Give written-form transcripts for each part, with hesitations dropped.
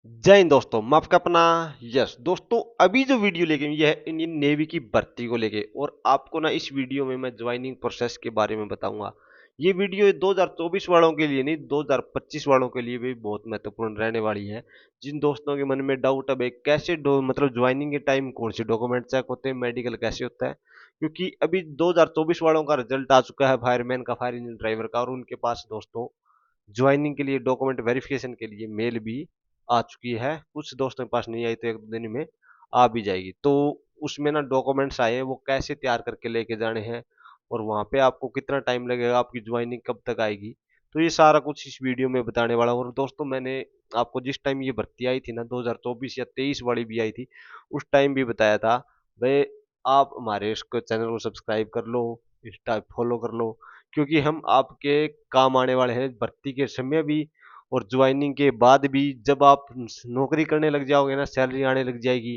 जय हिंद दोस्तों, मैं आपका अपना यस दोस्तों। अभी जो वीडियो लेके ये है इंडियन नेवी की भर्ती को लेके, और आपको ना इस वीडियो में मैं ज्वाइनिंग प्रोसेस के बारे में बताऊंगा। ये वीडियो 2024 वालों के लिए नहीं, 2025 वालों के लिए भी बहुत महत्वपूर्ण रहने वाली है। जिन दोस्तों के मन में डाउट है भाई कैसे मतलब ज्वाइनिंग के टाइम कौन से डॉक्यूमेंट चेक होते हैं, मेडिकल कैसे होता है, क्योंकि अभी 2024 वालों का रिजल्ट आ चुका है, फायरमैन का, फायर इंजन ड्राइवर का, और उनके पास दोस्तों ज्वाइनिंग के लिए डॉक्यूमेंट वेरिफिकेशन के लिए मेल भी आ चुकी है। कुछ दोस्तों के पास नहीं आई तो एक दो दिन में आ भी जाएगी। तो उसमें ना डॉक्यूमेंट्स आए वो कैसे तैयार करके लेके जाने हैं, और वहां पे आपको कितना टाइम लगेगा, आपकी ज्वाइनिंग कब तक आएगी, तो ये सारा कुछ इस वीडियो में बताने वाला हूँ। और दोस्तों मैंने आपको जिस टाइम ये भर्ती आई थी ना, 2024 या 23 वाली भी आई थी, उस टाइम भी बताया था भाई आप हमारे इसको चैनल को सब्सक्राइब कर लो, इंस्टा फॉलो कर लो, क्योंकि हम आपके काम आने वाले हैं भर्ती के समय भी और ज्वाइनिंग के बाद भी। जब आप नौकरी करने लग जाओगे ना, सैलरी आने लग जाएगी,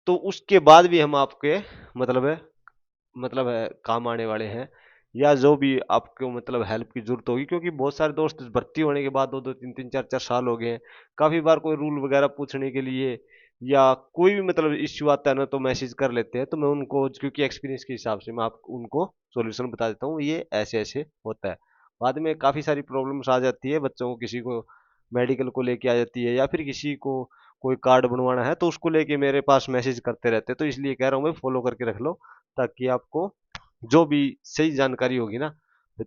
तो उसके बाद भी हम आपके मतलब है काम आने वाले हैं, या जो भी आपको मतलब हेल्प की जरूरत होगी। क्योंकि बहुत सारे दोस्त भर्ती होने के बाद दो दो तीन तीन चार चार साल हो गए हैं, काफी बार कोई रूल वगैरह पूछने के लिए या कोई भी मतलब इश्यू आता है ना, तो मैसेज कर लेते हैं। तो मैं उनको, क्योंकि एक्सपीरियंस के हिसाब से मैं आप उनको सॉल्यूशन बता देता हूँ, ये ऐसे ऐसे होता है। बाद में काफी सारी प्रॉब्लम्स आ जाती है बच्चों को, किसी को मेडिकल को लेके आ जाती है, या फिर किसी को कोई कार्ड बनवाना है तो उसको लेके मेरे पास मैसेज करते रहते हैं। तो इसलिए कह रहा हूँ मैं, फॉलो करके रख लो, ताकि आपको जो भी सही जानकारी होगी ना,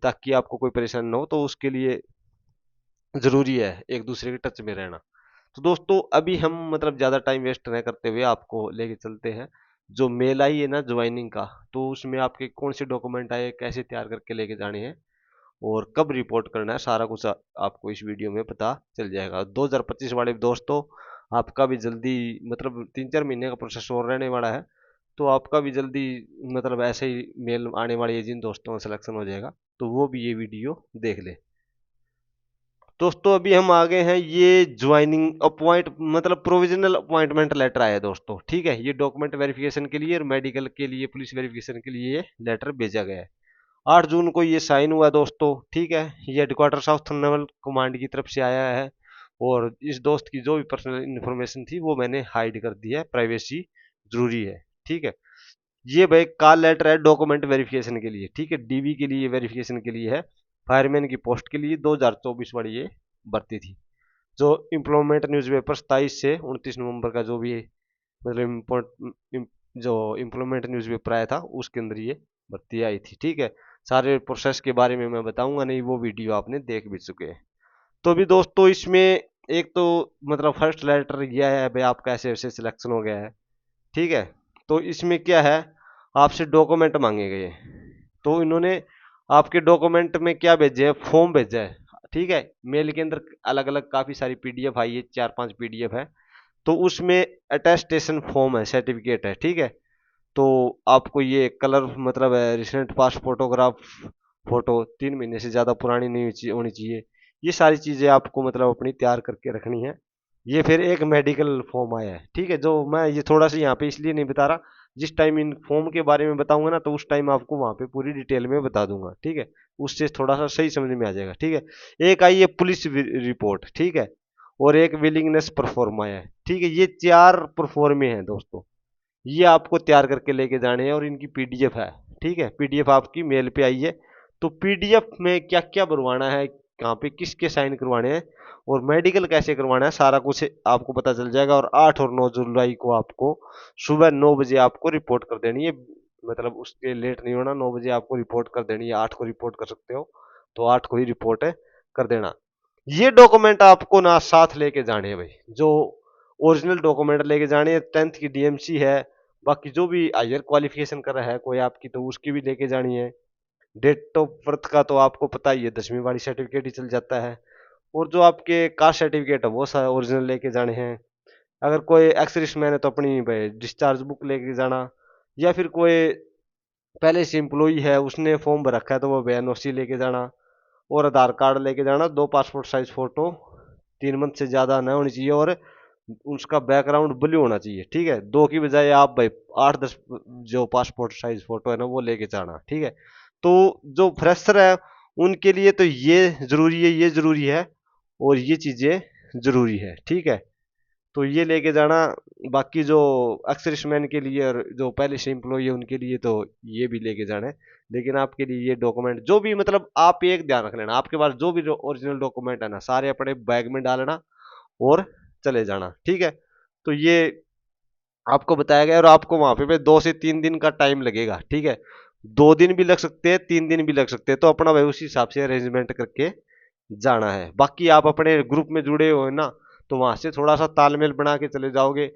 ताकि आपको कोई परेशानी ना हो। तो उसके लिए जरूरी है एक दूसरे के टच में रहना। तो दोस्तों अभी हम मतलब ज्यादा टाइम वेस्ट न करते हुए आपको लेके चलते हैं। जो मेल आई है ना ज्वाइनिंग का, तो उसमें आपके कौन से डॉक्यूमेंट आए, कैसे तैयार करके लेके जाने हैं, और कब रिपोर्ट करना है, सारा कुछ आपको इस वीडियो में पता चल जाएगा। 2025 वाले दोस्तों, आपका भी जल्दी मतलब 3-4 महीने का प्रोसेस और रहने वाला है, तो आपका भी जल्दी मतलब ऐसे ही मेल आने वाली है जिन दोस्तों का सिलेक्शन हो जाएगा, तो वो भी ये वीडियो देख ले। दोस्तों अभी हम आ गए हैं, ये ज्वाइनिंग अपॉइंट मतलब प्रोविजनल अपॉइंटमेंट लेटर आया है दोस्तों, ठीक है। ये डॉक्यूमेंट वेरिफिकेशन के लिए और मेडिकल के लिए, पुलिस वेरिफिकेशन के लिए ये लेटर भेजा गया है। 8 जून को ये साइन हुआ दोस्तों, ठीक है। ये हेडक्वार्टर साउथ नेवल कमांड की तरफ से आया है, और इस दोस्त की जो भी पर्सनल इन्फॉर्मेशन थी वो मैंने हाइड कर दी है, प्राइवेसी जरूरी है, ठीक है। ये भाई कॉल लेटर है डॉक्यूमेंट वेरिफिकेशन के लिए, ठीक है। डीवी के लिए वेरिफिकेशन के लिए है, फायरमैन की पोस्ट के लिए 2024 वाली ये भर्ती थी। जो इम्प्लॉयमेंट न्यूज़पेपर 27 से 29 नवंबर का जो भी मतलब जो इम्प्लॉयमेंट न्यूज़पेपर आया था, उसके अंदर ये भर्ती आई थी, ठीक है। सारे प्रोसेस के बारे में मैं बताऊंगा नहीं, वो वीडियो आपने देख भी चुके हैं। तो अभी दोस्तों इसमें एक तो मतलब फर्स्ट लेटर यह है भाई आपका ऐसे ऐसे सिलेक्शन हो गया है, ठीक है। तो इसमें क्या है, आपसे डॉक्यूमेंट मांगे गए। तो इन्होंने आपके डॉक्यूमेंट में क्या भेजे है, फॉर्म भेजा है, ठीक है। मेल के अंदर अलग अलग काफी सारी पीडीएफ आई है, 4-5 पीडीएफ है। तो उसमें अटेस्टेशन फॉर्म है, सर्टिफिकेट है, ठीक है। तो आपको ये कलर मतलब है रिसेंट पास फोटोग्राफ, फोटो 3 महीने से ज्यादा पुरानी नहीं होनी चाहिए। ये सारी चीजें आपको मतलब अपनी तैयार करके रखनी है। ये फिर एक मेडिकल फॉर्म आया है, ठीक है, जो मैं ये थोड़ा सा यहाँ पे इसलिए नहीं बता रहा, जिस टाइम इन फॉर्म के बारे में बताऊंगा ना, तो उस टाइम आपको वहां पे पूरी डिटेल में बता दूंगा, ठीक है। उससे थोड़ा सा सही समझ में आ जाएगा, ठीक है। एक आई है पुलिस रिपोर्ट, ठीक है, और एक विलिंगनेस परफॉर्म आया है, ठीक है। ये 4 परफॉर्मे हैं दोस्तों, ये आपको तैयार करके लेके जाने हैं, और इनकी पीडीएफ है, ठीक है। पीडीएफ आपकी मेल पे आई है। तो पीडीएफ में क्या क्या भरवाना है, कहाँ पे किसके साइन करवाने हैं, और मेडिकल कैसे करवाना है, सारा कुछ आपको पता चल जाएगा। और 8 और 9 जुलाई को आपको सुबह 9 बजे आपको रिपोर्ट कर देनी है, मतलब उसके लेट नहीं होना, 9 बजे आपको रिपोर्ट कर देनी है। 8 को रिपोर्ट कर सकते हो तो 8 को ही रिपोर्ट कर देना। ये डॉक्यूमेंट आपको ना साथ लेके जाने हैं भाई, जो ओरिजिनल डॉक्यूमेंट लेके जाने हैं। 10th की डीएमसी है, बाकी जो भी हायर क्वालिफिकेशन कर रहा है कोई आपकी, तो उसकी भी लेके जानी है। डेट ऑफ बर्थ का तो आपको पता ही है, 10वीं वाली सर्टिफिकेट ही चल जाता है। और जो आपके कास्ट सर्टिफिकेट है वो ओरिजिनल लेके जाने हैं। अगर कोई एक्स मैन है तो अपनी भाई डिस्चार्ज बुक लेके जाना, या फिर कोई पहले से एम्प्लॉई है उसने फॉर्म भर रखा है तो वो एनओसी लेके जाना, और आधार कार्ड लेके जाना, 2 पासपोर्ट साइज फोटो, 3 मंथ से ज्यादा ना होनी चाहिए, और उसका बैकग्राउंड ब्लू होना चाहिए, ठीक है। 2 की बजाय आप भाई 8-10 जो पासपोर्ट साइज फोटो है ना वो लेके जाना, ठीक है। तो जो फ्रेशर है उनके लिए तो ये जरूरी है, ये जरूरी है, और ये चीजें जरूरी है, ठीक है। तो ये लेके जाना। बाकी जो एक्सर्विसमैन के लिए और जो पहले से एम्प्लॉय है उनके लिए तो ये भी लेके जाना है। लेकिन आपके लिए ये डॉक्यूमेंट जो भी मतलब आप एक ध्यान रख लेना, आपके पास जो भी ओरिजिनल डॉक्यूमेंट है ना सारे अपने बैग में डालना और चले जाना, ठीक है। तो ये आपको बताया गया और आपको वहां पे 2 से 3 दिन का टाइम लगेगा, ठीक है। 2 दिन भी लग सकते हैं, 3 दिन भी लग सकते हैं, तो अपना भाई उस हिसाब से अरेंजमेंट करके जाना है। बाकी आप अपने ग्रुप में जुड़े हो ना, तो वहां से थोड़ा सा तालमेल बना के चले जाओगे,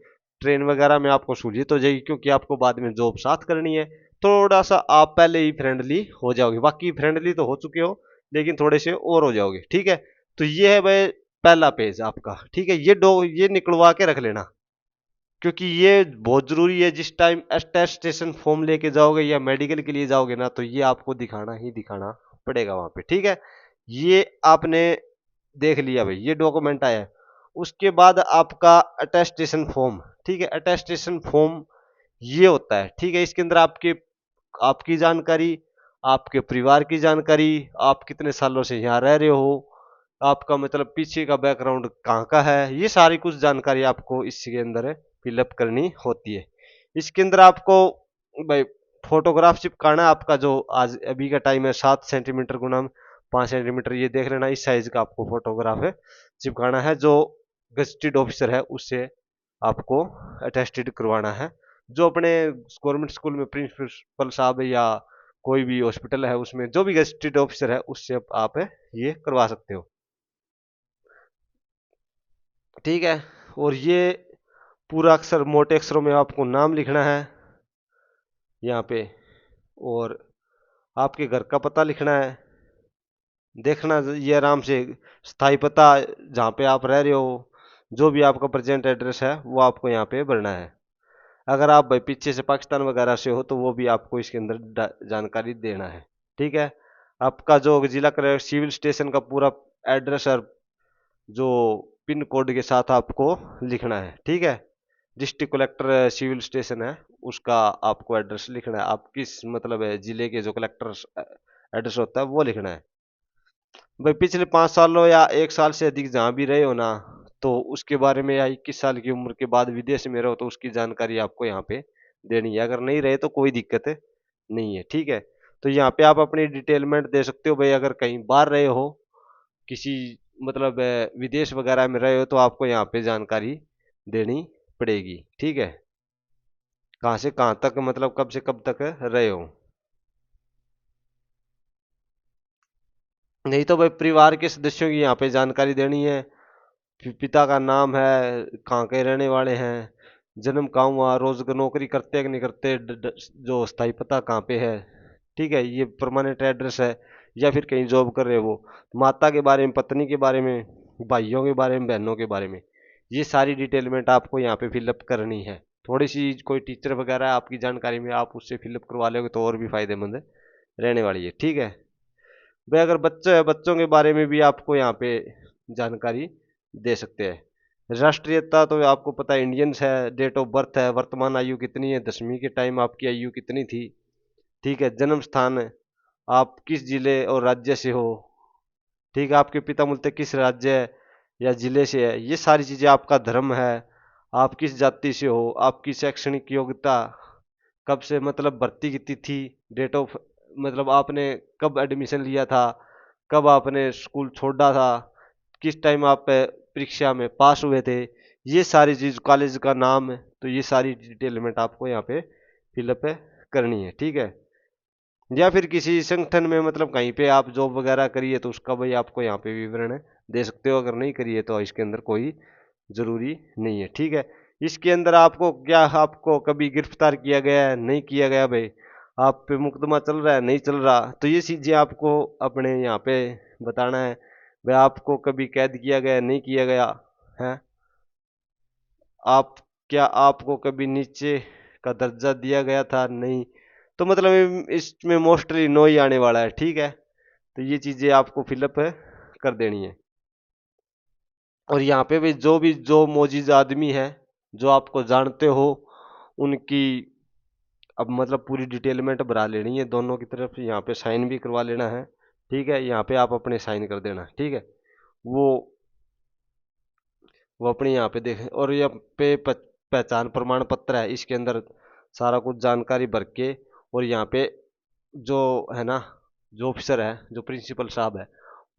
ट्रेन वगैरह में आपको सहूलियत हो जाएगी, क्योंकि आपको बाद में जॉब साथ करनी है। थोड़ा सा आप पहले ही फ्रेंडली हो जाओगे, बाकी फ्रेंडली तो हो चुके हो लेकिन थोड़े से और हो जाओगे, ठीक है। तो ये है भाई पहला पेज आपका, ठीक है। ये निकलवा के रख लेना, क्योंकि ये बहुत जरूरी है। जिस टाइम अटेस्टेशन फॉर्म लेके जाओगे या मेडिकल के लिए जाओगे ना, तो ये आपको दिखाना ही दिखाना पड़ेगा वहां पे, ठीक है। ये आपने देख लिया भाई, ये डॉक्यूमेंट आया है। उसके बाद आपका अटेस्टेशन फॉर्म, ठीक है। अटेस्टेशन फॉर्म ये होता है, ठीक है। इसके अंदर आपकी जानकारी, आपके परिवार की जानकारी, आप कितने सालों से यहाँ रह रहे हो, आपका मतलब पीछे का बैकग्राउंड कहाँ का है, ये सारी कुछ जानकारी आपको इसके अंदर फिलअप करनी होती है। इसके अंदर आपको भाई फोटोग्राफ चिपकाना है आपका, जो आज अभी का टाइम है 7 सेंटीमीटर गुना 5 सेंटीमीटर, ये देख लेना इस साइज का आपको फोटोग्राफ है चिपकाना है। जो गजटेड ऑफिसर है उससे आपको अटेस्टेड करवाना है। जो अपने गवर्नमेंट स्कूल में प्रिंसिपल साहब या कोई भी हॉस्पिटल है उसमें जो भी गजटेड ऑफिसर है उससे आप ये करवा सकते हो, ठीक है। और ये पूरा अक्षर मोटे अक्षरों में आपको नाम लिखना है यहाँ पे, और आपके घर का पता लिखना है। देखना ये आराम से स्थायी पता जहाँ पे आप रह रहे हो, जो भी आपका प्रेजेंट एड्रेस है वो आपको यहाँ पे भरना है। अगर आप भाई पीछे से पाकिस्तान वगैरह से हो तो वो भी आपको इसके अंदर जानकारी देना है, ठीक है। आपका जो जिला कलेक्टर सिविल स्टेशन का पूरा एड्रेस और जो पिन कोड के साथ आपको लिखना है, ठीक है। डिस्ट्रिक्ट कलेक्टर सिविल स्टेशन है उसका आपको एड्रेस लिखना है। आप किस मतलब है जिले के जो कलेक्टर एड्रेस होता है वो लिखना है। भाई पिछले 5 सालों या 1 साल से अधिक जहाँ भी रहे हो ना, तो उसके बारे में, या 21 साल की उम्र के बाद विदेश में रहो तो उसकी जानकारी आपको यहाँ पे देनी है। अगर नहीं रहे तो कोई दिक्कत नहीं है, ठीक है। तो यहाँ पे आप अपनी डिटेलमेंट दे सकते हो भाई। अगर कहीं बाहर रहे हो, किसी मतलब विदेश वगैरह में रहे हो, तो आपको यहाँ पे जानकारी देनी पड़ेगी, ठीक है। कहाँ से कहाँ तक मतलब कब से कब तक रहे हो। नहीं तो भाई परिवार के सदस्यों की यहाँ पे जानकारी देनी है। पिता का नाम है, कहाँ के रहने वाले हैं, जन्म कहाँ हुआ, रोज नौकरी करते हैं कि नहीं करते, जो स्थायी पता कहाँ पे है, ठीक है। ये परमानेंट एड्रेस है या फिर कहीं जॉब कर रहे हो वो, माता के बारे में, पत्नी के बारे में, भाइयों के बारे में, बहनों के बारे में, ये सारी डिटेलमेंट आपको यहाँ पे फिलअप करनी है। थोड़ी सी कोई टीचर वगैरह आपकी जानकारी में आप उससे फिलअप करवा लोगे तो और भी फायदेमंद रहने वाली है, ठीक है। भाई अगर बच्चे हैं, बच्चों के बारे में भी आपको यहाँ पे जानकारी दे सकते हैं। राष्ट्रीयता तो आपको पता है इंडियंस है। डेट ऑफ बर्थ है, वर्तमान आयु कितनी है, 10वीं के टाइम आपकी आयु कितनी थी, ठीक है। जन्म स्थान, आप किस जिले और राज्य से हो, ठीक है। आपके पिता मूलतः किस राज्य या जिले से है, ये सारी चीजें। आपका धर्म है, आप किस जाति से हो, आपकी शैक्षणिक योग्यता, कब से मतलब भर्ती की तिथि, डेट ऑफ मतलब आपने कब एडमिशन लिया था, कब आपने स्कूल छोड़ा था, किस टाइम आप परीक्षा में पास हुए थे, ये सारी चीज, कॉलेज का नाम, तो ये सारी डिटेलमेंट आपको यहाँ पे फिलअप करनी है, ठीक है। या फिर किसी संगठन में मतलब कहीं पे आप जॉब वगैरह करिए तो उसका भाई आपको यहाँ पे विवरण दे सकते हो। अगर नहीं करिए तो इसके अंदर कोई जरूरी नहीं है, ठीक है। इसके अंदर आपको क्या, आपको कभी गिरफ्तार किया गया है नहीं किया गया भाई, आप पे मुकदमा चल रहा है नहीं चल रहा, तो ये चीजें आपको अपने यहाँ पे बताना है। भाई आपको कभी कैद किया गया है नहीं किया गया है, आप क्या आपको कभी नीचे का दर्जा दिया गया था नहीं, तो मतलब इसमें मोस्टली नो ही आने वाला है, ठीक है। तो ये चीजें आपको फिलअप कर देनी है। और यहाँ पे भी जो मौजूद आदमी है जो आपको जानते हो, उनकी अब मतलब पूरी डिटेलमेंट भरा लेनी है दोनों की तरफ। यहाँ पे साइन भी करवा लेना है, ठीक है। यहाँ पे आप अपने साइन कर देना, ठीक है। वो वो अपनी यहाँ पे देख, और यहाँ पे पहचान प्रमाण पत्र है, इसके अंदर सारा कुछ जानकारी भर के, और यहाँ पे जो है ना, जो ऑफिसर है, जो प्रिंसिपल साहब है,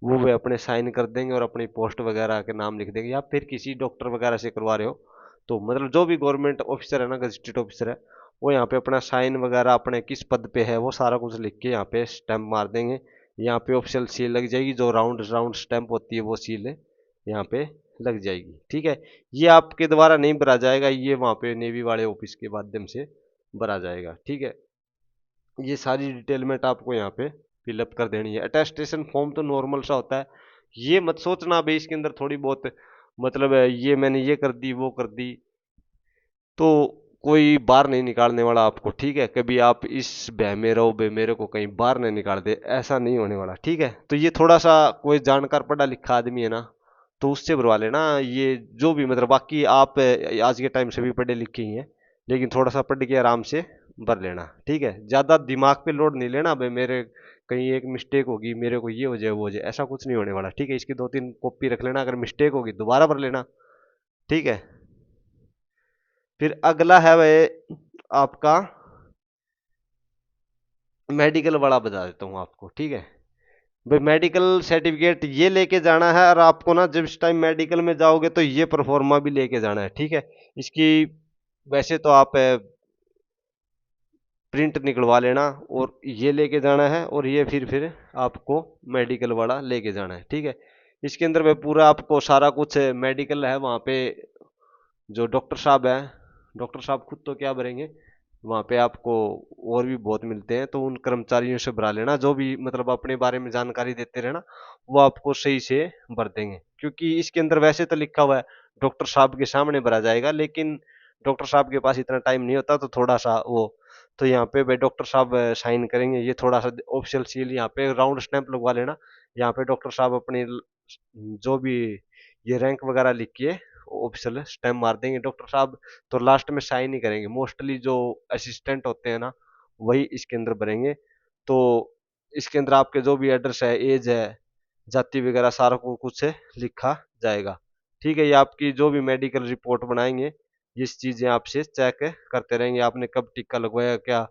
वो वे अपने साइन कर देंगे और अपनी पोस्ट वगैरह के नाम लिख देंगे, या फिर किसी डॉक्टर वगैरह से करवा रहे हो तो मतलब जो भी गवर्नमेंट ऑफिसर है ना, गजटेड ऑफिसर है, वो यहाँ पे अपना साइन वगैरह अपने किस पद पे है वो सारा कुछ लिख के यहाँ पे स्टैंप मार देंगे। यहाँ पे ऑफिशियल सील लग जाएगी, जो राउंड राउंड स्टैंप होती है वो सील है यहाँ पे लग जाएगी। ठीक है, ये आपके द्वारा नहीं भरा जाएगा, ये वहाँ पे नेवी वाले ऑफिस के माध्यम से भरा जाएगा। ठीक है, ये सारी डिटेलमेंट आपको यहाँ पे फिलअप कर देनी है। अटेस्टेशन फॉर्म तो नॉर्मल सा होता है, ये मत सोचना भाई इसके अंदर थोड़ी बहुत मतलब ये मैंने ये कर दी वो कर दी, तो कोई बाहर नहीं निकालने वाला आपको। ठीक है, कभी आप इस भय में रहो बे मेरे को कहीं बाहर नहीं निकाल दे, ऐसा नहीं होने वाला। ठीक है, तो ये थोड़ा सा कोई जानकार पढ़ा लिखा आदमी है ना, तो उससे भरवा लेना ये जो भी मतलब, बाकी आप आज के टाइम से भी पढ़े लिखे ही हैं, लेकिन थोड़ा सा पढ़ के आराम से भर लेना। ठीक है, ज़्यादा दिमाग पे लोड नहीं लेना भाई मेरे कहीं एक मिस्टेक होगी मेरे को ये हो जाए वो हो जाए, ऐसा कुछ नहीं होने वाला। ठीक है, इसकी 2-3 कॉपी रख लेना, अगर मिस्टेक होगी दोबारा भर लेना। ठीक है, फिर अगला है वह आपका मेडिकल वाला बता देता हूँ आपको। ठीक है भाई, मेडिकल सर्टिफिकेट ये लेके जाना है, और आपको ना जब इस टाइम मेडिकल में जाओगे तो ये परफॉर्मा भी लेके जाना है। ठीक है, इसकी वैसे तो आप प्रिंट निकलवा लेना और ये लेके जाना है, और ये फिर आपको मेडिकल वाला लेके जाना है। ठीक है, इसके अंदर में पूरा आपको सारा कुछ मेडिकल है वहाँ पे, जो डॉक्टर साहब हैं, डॉक्टर साहब खुद तो क्या भरेंगे, वहाँ पे आपको और भी बहुत मिलते हैं, तो उन कर्मचारियों से भरा लेना, जो भी मतलब अपने बारे में जानकारी देते रहना, वो आपको सही से भर देंगे। क्योंकि इसके अंदर वैसे तो लिखा हुआ है डॉक्टर साहब के सामने भरा जाएगा, लेकिन डॉक्टर साहब के पास इतना टाइम नहीं होता, तो थोड़ा सा वो, तो यहाँ पे भाई डॉक्टर साहब साइन करेंगे, ये थोड़ा सा ऑफिशियल सील यहाँ पे राउंड स्टैंप लगवा लेना। यहाँ पे डॉक्टर साहब अपनी जो भी ये रैंक वगैरह लिख के ऑफिशियल स्टैम्प मार देंगे डॉक्टर साहब, तो लास्ट में साइन ही करेंगे। मोस्टली जो असिस्टेंट होते हैं ना, वही इसके अंदर भरेंगे। तो इसके अंदर आपके जो भी एड्रेस है, एज है, जाति वगैरह सारा को कुछ लिखा जाएगा। ठीक है, ये आपकी जो भी मेडिकल रिपोर्ट बनाएंगे, ये चीजें आपसे चेक करते रहेंगे, आपने कब टीका लगवाया क्या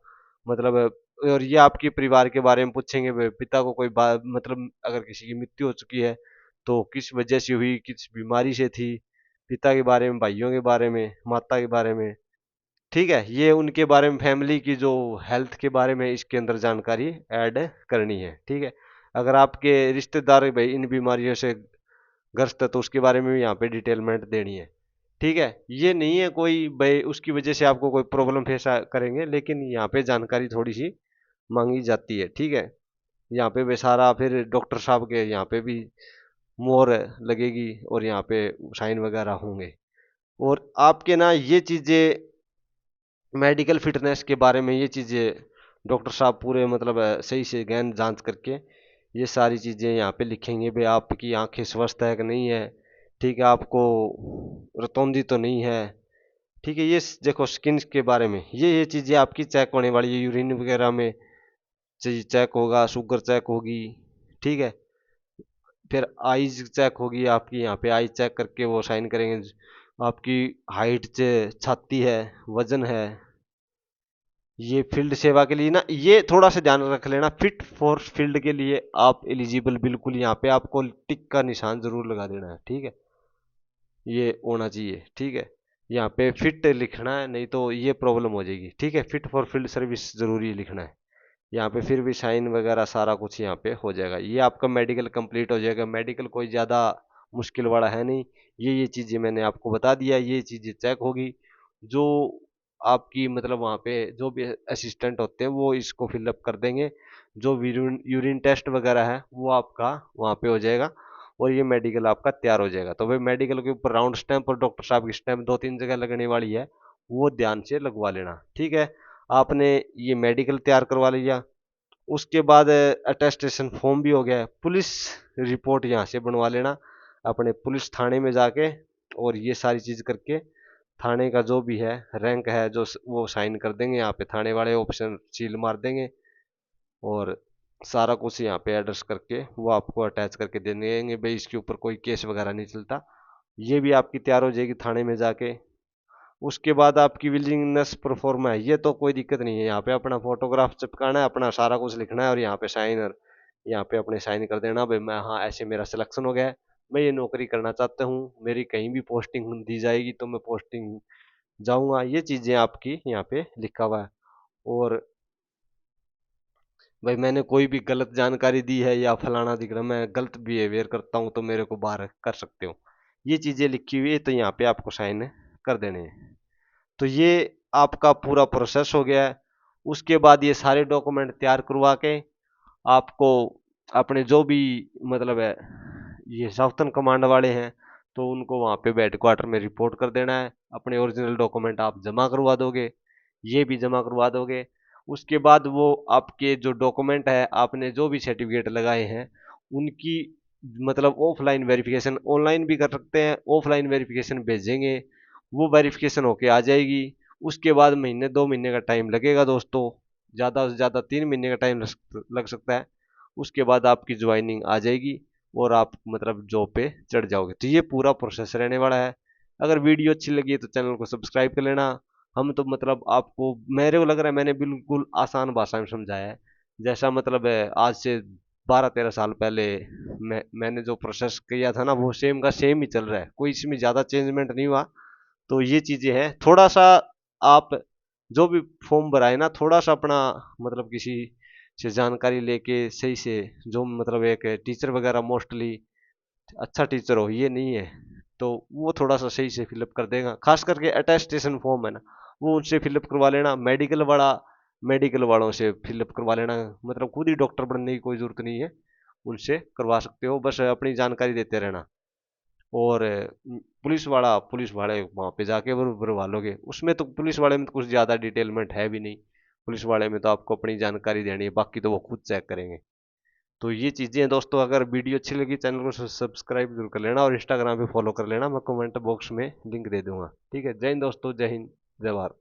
मतलब, और ये आपके परिवार के बारे में पूछेंगे, पिता को कोई बात मतलब अगर किसी की मृत्यु हो चुकी है तो किस वजह से हुई, किस बीमारी से थी, पिता के बारे में, भाइयों के बारे में, माता के बारे में। ठीक है, ये उनके बारे में, फैमिली की जो हेल्थ के बारे में इसके अंदर जानकारी ऐड करनी है। ठीक है, अगर आपके रिश्तेदार भाई इन बीमारियों से ग्रस्त है तो उसके बारे में भी यहाँ पे डिटेलमेंट देनी है। ठीक है, ये नहीं है कोई भाई उसकी वजह से आपको कोई प्रॉब्लम फेस करेंगे, लेकिन यहाँ पे जानकारी थोड़ी सी मांगी जाती है। ठीक है, यहाँ पे वे सारा फिर डॉक्टर साहब के यहाँ पे भी मोहर लगेगी, और यहाँ पे साइन वगैरह होंगे। और आपके ना ये चीज़ें मेडिकल फिटनेस के बारे में, ये चीज़ें डॉक्टर साहब पूरे मतलब सही से गहन जांच करके ये सारी चीज़ें यहाँ पे लिखेंगे भाई, आपकी आंखें स्वस्थ है कि नहीं है। ठीक है, आपको रतौंधी तो नहीं है। ठीक है, ये देखो स्किन के बारे में ये चीज़ें आपकी चेक होने वाली है, यूरिन वगैरह में चेक होगा, शुगर चेक होगी। ठीक है, फिर आईज चेक होगी आपकी, यहाँ पे आई चेक करके वो साइन करेंगे। आपकी हाइट छाती है, वजन है, ये फील्ड सेवा के लिए ना, ये थोड़ा सा ध्यान रख लेना, फिट फॉर फील्ड के लिए आप एलिजिबल बिल्कुल, यहाँ पे आपको टिक का निशान जरूर लगा देना है। ठीक है, ये होना चाहिए। ठीक है, यहाँ पे फिट लिखना है, नहीं तो ये प्रॉब्लम हो जाएगी। ठीक है, फिट फॉर फील्ड सर्विस जरूरी लिखना है यहाँ पे, फिर भी साइन वगैरह सारा कुछ यहाँ पे हो जाएगा। ये आपका मेडिकल कंप्लीट हो जाएगा। मेडिकल कोई ज़्यादा मुश्किल वाला है नहीं, ये चीज़ें मैंने आपको बता दिया, ये चीज़ें चेक होगी। जो आपकी मतलब वहाँ पे जो भी असिस्टेंट होते हैं वो इसको फिलअप कर देंगे, जो यूरिन टेस्ट वगैरह है वो आपका वहाँ पे हो जाएगा, और ये मेडिकल आपका तैयार हो जाएगा। तो भाई मेडिकल के ऊपर राउंड स्टैंप और डॉक्टर साहब की स्टैंप 2-3 जगह लगने वाली है, वो ध्यान से लगवा लेना। ठीक है, आपने ये मेडिकल तैयार करवा लिया, उसके बाद अटेस्टेशन फॉर्म भी हो गया है, पुलिस रिपोर्ट यहाँ से बनवा लेना अपने पुलिस थाने में जाके, और ये सारी चीज़ करके थाने का जो भी है रैंक है जो वो साइन कर देंगे, यहाँ पे थाने वाले ऑप्शन सील मार देंगे, और सारा कुछ यहाँ पे एड्रेस करके वो आपको अटैच करके दे देंगे भाई, इसके ऊपर कोई केस वगैरह नहीं चलता, ये भी आपकी तैयार हो जाएगी थाने में जाके। उसके बाद आपकी विलिंगनेस प्रोफार्मा है, ये तो कोई दिक्कत नहीं है, यहाँ पे अपना फोटोग्राफ चिपकाना है, अपना सारा कुछ लिखना है और यहाँ पे साइनर, यहाँ पे अपने साइन कर देना भाई मैं, हाँ ऐसे मेरा सिलेक्शन हो गया है, मैं ये नौकरी करना चाहता हूँ, मेरी कहीं भी पोस्टिंग दी जाएगी तो मैं पोस्टिंग जाऊंगा, ये चीजें आपकी यहाँ पे लिखा हुआ है। और भाई मैंने कोई भी गलत जानकारी दी है या फलाना दिख मैं गलत बिहेवियर करता हूँ तो मेरे को बाहर कर सकते हो, ये चीजें लिखी हुई है, तो यहाँ पे आपको साइन कर देने हैं। तो ये आपका पूरा प्रोसेस हो गया है। उसके बाद ये सारे डॉक्यूमेंट तैयार करवा के आपको अपने जो भी मतलब है ये साउथर्न कमांड वाले हैं तो उनको वहाँ पे हेड क्वार्टर में रिपोर्ट कर देना है, अपने ओरिजिनल डॉक्यूमेंट आप जमा करवा दोगे, ये भी जमा करवा दोगे। उसके बाद वो आपके जो डॉक्यूमेंट है, आपने जो भी सर्टिफिकेट लगाए हैं उनकी मतलब ऑफलाइन वेरिफिकेशन, ऑनलाइन भी कर सकते हैं, ऑफलाइन वेरिफिकेशन भेजेंगे, वो वेरिफिकेशन होके आ जाएगी। उसके बाद महीने 2 महीने का टाइम लगेगा दोस्तों, ज़्यादा से ज़्यादा 3 महीने का टाइम लग सकता है। उसके बाद आपकी ज्वाइनिंग आ जाएगी और आप मतलब जॉब पे चढ़ जाओगे। तो ये पूरा प्रोसेस रहने वाला है। अगर वीडियो अच्छी लगी है तो चैनल को सब्सक्राइब कर लेना। हम तो मतलब आपको मेरे को लग रहा है मैंने बिल्कुल आसान भाषा में समझाया है, जैसा मतलब है आज से 12-13 साल पहले मैंने जो प्रोसेस किया था ना वो सेम का सेम ही चल रहा है, कोई इसमें ज़्यादा चेंजमेंट नहीं हुआ। तो ये चीज़ें हैं, थोड़ा सा आप जो भी फॉर्म भराए ना थोड़ा सा अपना मतलब किसी से जानकारी लेके सही से, जो मतलब एक टीचर वगैरह मोस्टली अच्छा टीचर हो ये नहीं है तो वो थोड़ा सा सही से फिलअप कर देगा, खास करके अटेस्टेशन फॉर्म है ना वो उनसे फिलअप करवा लेना, मेडिकल वाला मेडिकल वालों से फिलअप करवा लेना, मतलब खुद ही डॉक्टर बनने की कोई जरूरत नहीं है, उनसे करवा सकते हो, बस अपनी जानकारी देते रहना। और पुलिस वाले वहाँ पे जाके भरवा लोगे, उसमें तो पुलिस वाले में तो कुछ ज़्यादा डिटेलमेंट है भी नहीं, पुलिस वाले में तो आपको अपनी जानकारी देनी है, बाकी तो वो खुद चेक करेंगे। तो ये चीज़ें हैं दोस्तों, अगर वीडियो अच्छी लगी चैनल को सब्सक्राइब जरूर कर लेना और इंस्टाग्राम पे फॉलो कर लेना, मैं कमेंट बॉक्स में लिंक दे दूंगा। ठीक है, जय हिंद दोस्तों, जय हिंद, जय भारत।